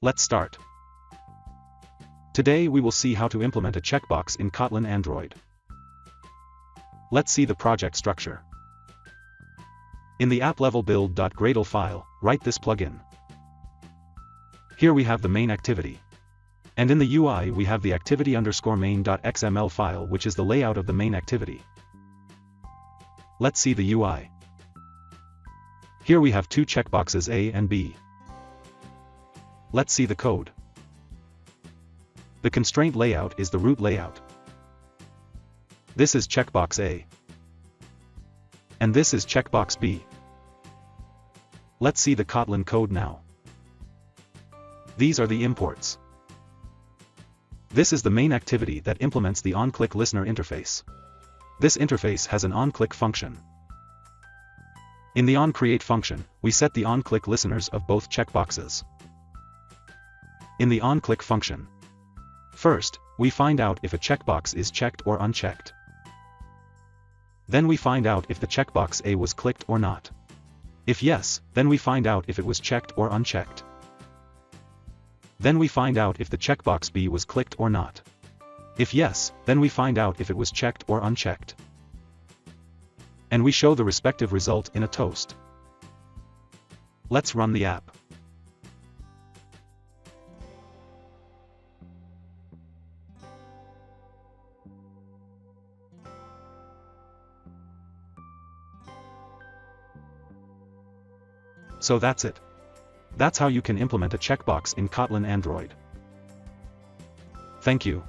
Let's start. Today we will see how to implement a checkbox in Kotlin Android. Let's see the project structure. In the app-level build.gradle file, write this plugin. Here we have the main activity. And in the UI we have the activity_main.xml file, which is the layout of the main activity. Let's see the UI. Here we have two checkboxes A and B. Let's see the code. The constraint layout is the root layout. This is checkbox A. And this is checkbox B. Let's see the Kotlin code now. These are the imports. This is the main activity that implements the onClick listener interface. This interface has an onClick function. In the onCreate function, we set the onClick listeners of both checkboxes. In the onClick function, first, we find out if a checkbox is checked or unchecked. Then we find out if the checkbox A was clicked or not. If yes, then we find out if it was checked or unchecked. Then we find out if the checkbox B was clicked or not. If yes, then we find out if it was checked or unchecked. And we show the respective result in a toast. Let's run the app. So that's it. That's how you can implement a checkbox in Kotlin Android. Thank you.